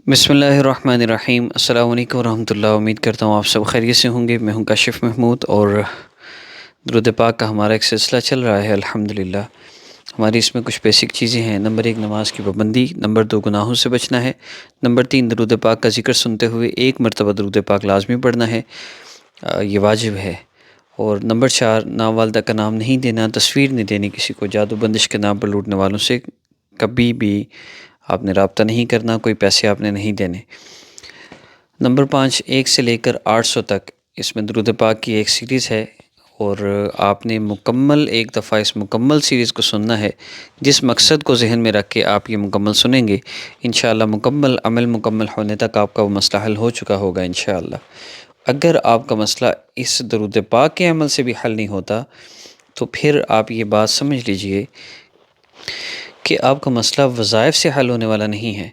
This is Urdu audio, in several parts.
بسم اللہ الرحمن الرحیم۔ السلام علیکم ورحمۃ اللہ۔ امید کرتا ہوں آپ سب خیریت سے ہوں گے۔ میں ہوں کاشف محمود اور درود پاک کا ہمارا ایک سلسلہ چل رہا ہے الحمدللہ۔ ہماری اس میں کچھ بیسک چیزیں ہیں۔ نمبر 1 نماز کی پابندی، نمبر 2 گناہوں سے بچنا ہے، نمبر 3 درود پاک کا ذکر سنتے ہوئے ایک مرتبہ درود پاک لازمی پڑھنا ہے، یہ واجب ہے۔ اور نمبر 4 ناوالدہ کا نام نہیں دینا، تصویر نہیں دینی کسی کو، جادو بندش کے نام پر لوٹنے والوں سے کبھی بھی آپ نے رابطہ نہیں کرنا، کوئی پیسے آپ نے نہیں دینے۔ نمبر 5 1 سے لے کر 800 تک اس میں درود پاک کی ایک سیریز ہے، اور آپ نے مکمل ایک دفعہ اس مکمل سیریز کو سننا ہے۔ جس مقصد کو ذہن میں رکھ کے آپ یہ مکمل سنیں گے، انشاءاللہ مکمل عمل مکمل ہونے تک آپ کا وہ مسئلہ حل ہو چکا ہوگا انشاءاللہ۔ اگر آپ کا مسئلہ اس درود پاک کے عمل سے بھی حل نہیں ہوتا تو پھر آپ یہ بات سمجھ لیجئے کہ آپ کا مسئلہ وظائف سے حل ہونے والا نہیں ہے۔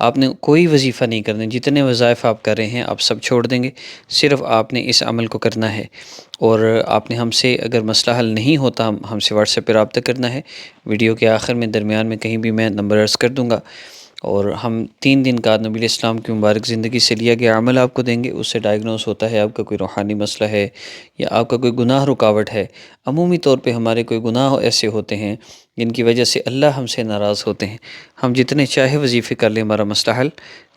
آپ نے کوئی وظیفہ نہیں کرنا، جتنے وظائف آپ کر رہے ہیں آپ سب چھوڑ دیں گے، صرف آپ نے اس عمل کو کرنا ہے۔ اور آپ نے ہم سے اگر مسئلہ حل نہیں ہوتا ہم سے واٹس ایپ پہ رابطہ کرنا ہے۔ ویڈیو کے آخر میں درمیان میں کہیں بھی میں نمبر عرض کر دوں گا، اور ہم 3 دن کا نبی علیہ السلام کی مبارک زندگی سے لیا گیا عمل آپ کو دیں گے۔ اس سے ڈائگنوز ہوتا ہے آپ کا کوئی روحانی مسئلہ ہے یا آپ کا کوئی گناہ رکاوٹ ہے۔ عمومی طور پہ ہمارے کوئی گناہ ایسے ہوتے ہیں جن کی وجہ سے اللہ ہم سے ناراض ہوتے ہیں۔ ہم جتنے چاہے وظیفے کر لیں ہمارا مسئلہ حل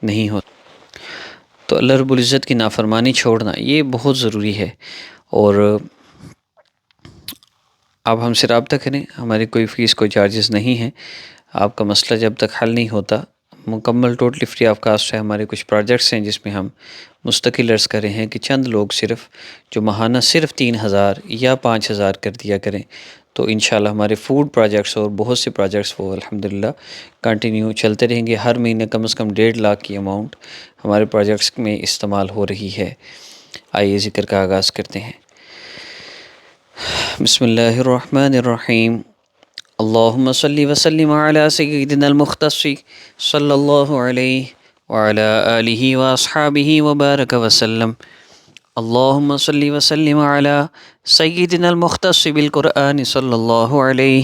نہیں ہوتا۔ تو اللہ رب العزت کی نافرمانی چھوڑنا یہ بہت ضروری ہے۔ اور آپ ہم سے رابطہ کریں، ہماری کوئی فیس کوئی چارجز نہیں ہیں۔ آپ کا مسئلہ جب تک حل نہیں ہوتا مکمل ٹوٹلی فری آف کاسٹ ہے۔ ہمارے کچھ پروجیکٹس ہیں جس میں ہم مستقل عرض کر رہے ہیں کہ چند لوگ صرف جو ماہانہ صرف 3000 یا 5000 کر دیا کریں تو انشاءاللہ ہمارے فوڈ پروجیکٹس اور بہت سے پروجیکٹس وہ الحمدللہ کنٹینیو چلتے رہیں گے۔ ہر مہینے کم از کم 1.5 لاکھ کی اماؤنٹ ہمارے پروجیکٹس میں استعمال ہو رہی ہے۔ آئیے ذکر کا آغاز کرتے ہیں۔ بسم اللہ الرحمن الرحیم۔ اللہم صلی وسلم علی سیدنا المختص صلی اللہ علیہ وعلی آلہ واصحابہ وبارک وسلم۔ اللہم صلی وسلم علی سیدنا المختص بالقرآن صلی اللہ علیہ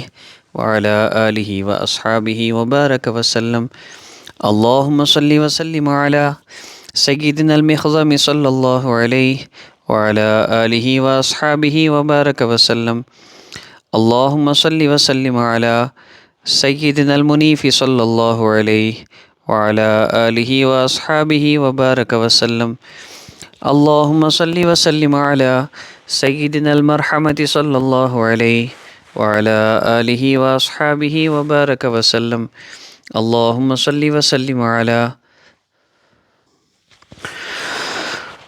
وعلی آلہ واصحابہ وبارک وسلم۔ اللہم صلی وسلم علی سیدنا المخزم صلی اللہ علیہ وعلی آلہ واصحابہ وبارک وسلم۔ اللہم صلی وسلم علی سیدنا المنیف صلی اللہ علیہ وعلی آلہ واصحابہ وبارک وسلم۔ اللہم صلی وسلم علی سیدنا المرحمۃ صلی اللہ علیہ وعلی آلہ واصحابہ وبارک وسلم۔ اللہم صلی وسلم علی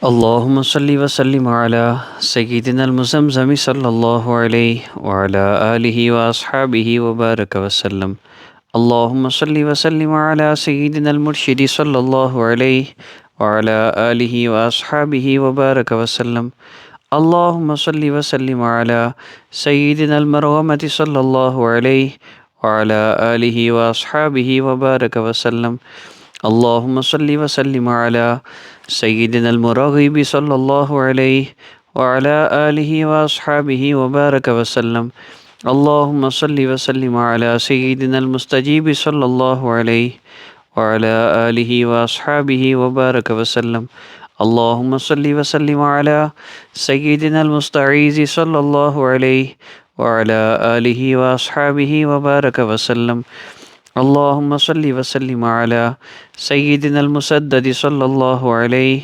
اللہم صلی وسلم علی سیدنا المزمزم صلی اللہ علیہ وعلی آلہ واصحابہ وبارک وسلم۔ اللہم صلی وسلم علی سیدنا المرشد صلی اللہ علیہ وعلی آلہ واصحابہ وبارک وسلم۔ اللہم صلی وسلم علی سیدنا المرومۃ صلی اللہ علیہ وعلی آلہ واصحابہ وبارک وسلم۔ اللہم صلی وسلم علی سیدنا المرغب صلی اللہ علیہ وعلی آلہ واصحابہ وبارک وسلم۔ اللہم صلی وسلم علی سیدنا المستجیب صلی اللہ علیہ وعلی آلہ واصحابہ وبارک وسلم۔ اللہم صلی وسلم علی سیدنا المستعیذ صلی اللہ علیہ وعلی آلہ واصحابہ وبارک وسلم۔ اللہم صلی وسلم علی سیدنا المسدد صلی اللہ علیہ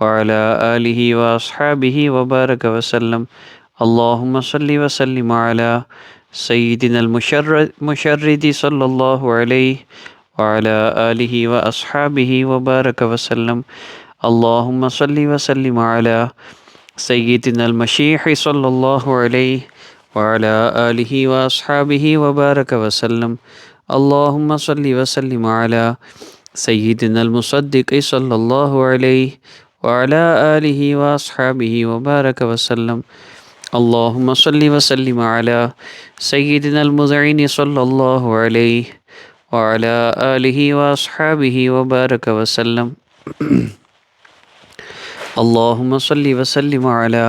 وعلی آلہ واصحابہ وبارک وسلم۔ اللہم صلی وسلم علی سیدنا المشرد صلی اللہ علیہ وعلی آلہ واصحابہ وبارک وسلم۔ اللہم صلی وسلم علی سیدنا المشیح صلی اللہ علیہ وعلی آلہ واصحابہ وبارک وسلم۔ اللہم صلی وسلم علی سیدنا المصدق صلی اللہ علیہ وعلی آلہ واصحابہ وبارک وسلم۔ اللہم صلی وسلم علی سیدنا المذعن صلی اللہ علیہ وعلی آلہ واصحابہ وبارک وسلم۔ اللہم صلی وسلم علی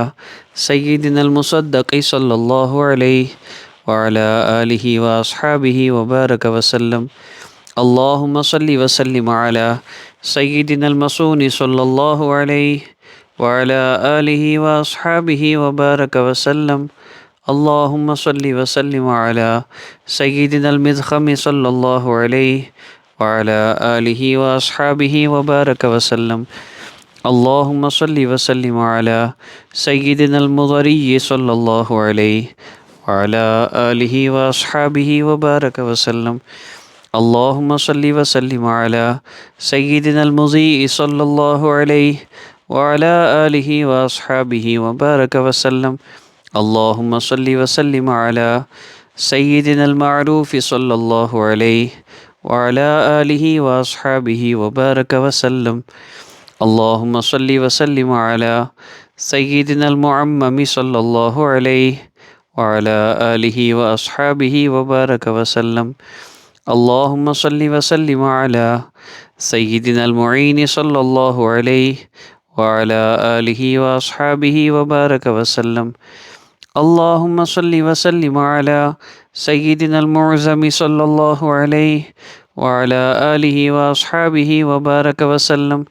سیدنا المصدق صلی اللہ علیہ وعلی آلہ واصحابہ وبارک وسلم۔ اللہم صلی وسلم علی سيدنا المصون صلى الله عليه وعلى آله وأصحابه وبارك وسلم. اللهم صل وسلم على سيدنا المدخم صلى الله عليه وعلى آله وأصحابه وبارك وسلم. اللهم صل وسلم على سيدنا المضري صلى الله عليه وعلى آله وأصحابه وبارك وسلم. اللهم صل وسلم على سيدنا المضيء صلى الله عليه وعلى آله وأصحابه وبارك وسلم. اللهم صل وسلم على سيدنا المعروف صلى الله عليه وعلى آله وأصحابه وبارك وسلم. اللهم صل وسلم على سيدنا المعمم صلى الله عليه وعلى آله وأصحابه وبارك وسلم. اللهم صل وسلم على سيدنا المعين صلى الله عليه وعلى آله وأصحابه وبارك وسلم. اللهم صل وسلم على سيدنا المعظم صلى الله عليه وعلى آله وأصحابه وبارك وسلم.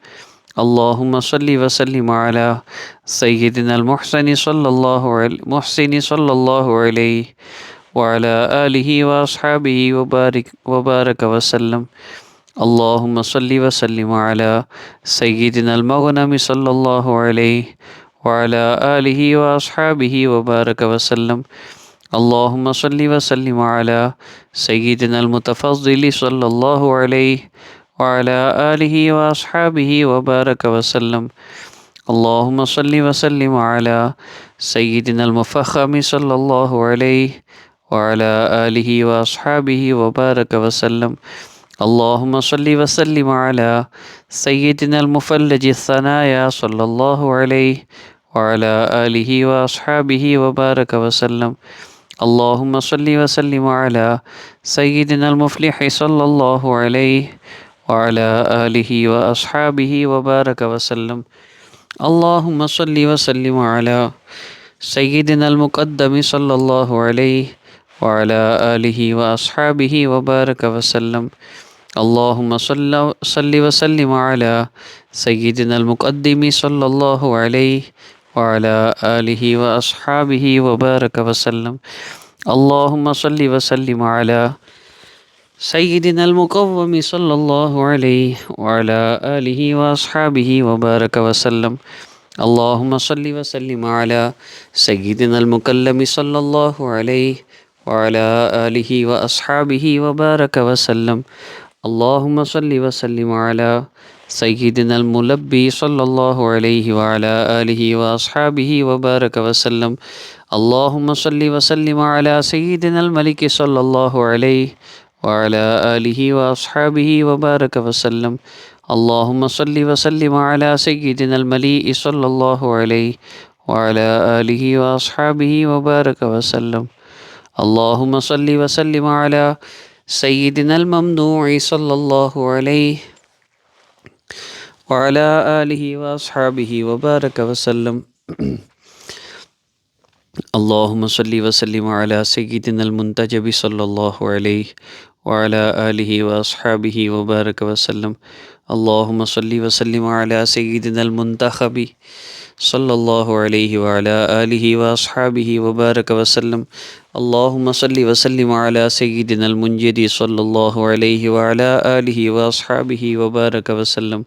اللهم صل وسلم على سيدنا المحسن صلى الله عليه وعلى آله وأصحابه وبارك وسلم. اللهم صل وسلم على سيدنا المغنم صلى الله عليه وعلى آله وأصحابه وبارك وسلم. اللهم صل وسلم على سيدنا المتفضل صلى الله عليه وعلى آله وأصحابه وبارك وسلم. اللهم صل وسلم على سيدنا المفخم صلى الله عليه وعلى آله وأصحابه وبارك وسلم. اللهم صل وسلم على سيدنا المفلج الثنايا صلى الله عليه وعلى آله وأصحابه وبارك وسلم. اللهم صل وسلم على سيدنا المفلح صلى الله عليه وعلى آله وأصحابه وبارك وسلم. اللهم صل وسلم على سيدنا المقدم صلى الله عليه وعلى آله وأصحابه وبارك وسلم. اللهم صل وسلم على سيدنا المقدم صلى الله عليه وعلى آله وأصحابه وبارك وسلم. اللهم صل وسلم على سيدنا المقوم صلى الله عليه وعلى آله وأصحابه وبارك وسلم. اللهم صل وسلم على سيدنا المكلم صلى الله عليه وعلى آله وأصحابه وبارك وسلم. اللهم صل وسلم على سيدنا الملبي صلى الله عليه وعلى آله وأصحابه وبارك وسلم. اللهم صل وسلم على سيدنا الملك صلى الله عليه وعلى آله وأصحابه وبارك وسلم. اللهم صل وسلم على سيدنا المليء صلى الله عليه وعلى آله وأصحابه وبارك وسلم. اللهم صل وسلم على سيدنا الممنوع صلى الله عليه وعلى آله وأصحابه وبارك وسلم. اللهم صل وسلم على سيدنا المنتجب صلى الله عليه وعلى آله وأصحابه وبارك وسلم. اللهم صل وسلم على سيدنا المنتخب صلى الله عليه وعلى آله وأصحابه وبارك وسلم. اللهم صل وسلم على سيدنا المنجد صلى الله عليه وعلى آله وأصحابه وبارك وسلم.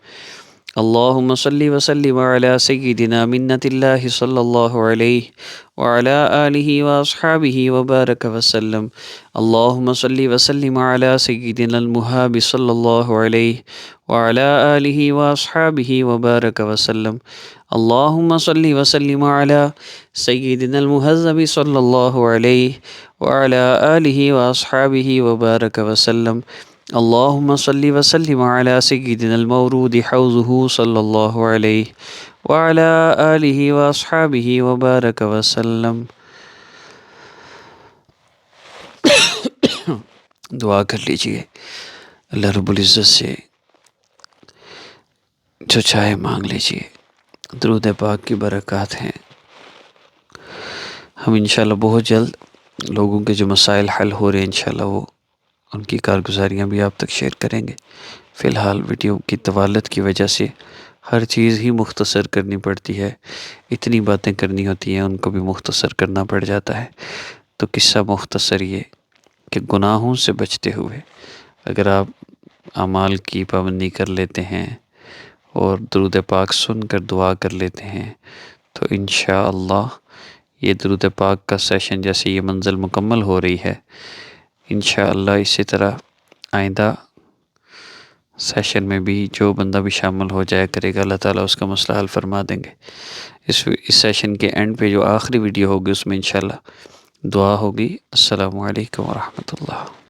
اللهم صل وسلم على سيدنا منة الله صلى الله عليه وعلى آله وأصحابه وبارك وسلم. اللهم صل وسلم على سيدنا المهاب صلى الله عليه وعلى آله وأصحابه وبارك وسلم. اللهم صل وسلم على سيدنا المهذب صلى الله عليه وعلى آله وأصحابه وبارك وسلم. اللهم صل وسلم على سيدنا المورود حوضه صلى الله عليه وعلى آله وأصحابه وبارك وسلم. دعا کر لیجئے، اللہ رب العزت سے جو چاہے مانگ لیجئے. درود پاک کی برکات ہیں. ہم انشاءاللہ بہت جلد لوگوں کے جو مسائل حل ہو رہے ہیں انشاءاللہ وہ ان کی کارگزاریاں بھی آپ تک شیئر کریں گے۔ فی الحال ویڈیو کی طوالت کی وجہ سے ہر چیز ہی مختصر کرنی پڑتی ہے، اتنی باتیں کرنی ہوتی ہیں ان کو بھی مختصر کرنا پڑ جاتا ہے۔ تو قصہ مختصر یہ کہ گناہوں سے بچتے ہوئے اگر آپ اعمال کی پابندی کر لیتے ہیں اور درود پاک سن کر دعا کر لیتے ہیں تو انشاءاللہ یہ درود پاک کا سیشن جیسے یہ منزل مکمل ہو رہی ہے، انشاءاللہ اسی طرح آئندہ سیشن میں بھی جو بندہ بھی شامل ہو جایا کرے گا اللہ تعالیٰ اس کا مسئلہ حل فرما دیں گے۔ اس سیشن کے اینڈ پہ جو آخری ویڈیو ہوگی اس میں انشاءاللہ دعا ہوگی۔ السلام علیکم ورحمۃ اللہ۔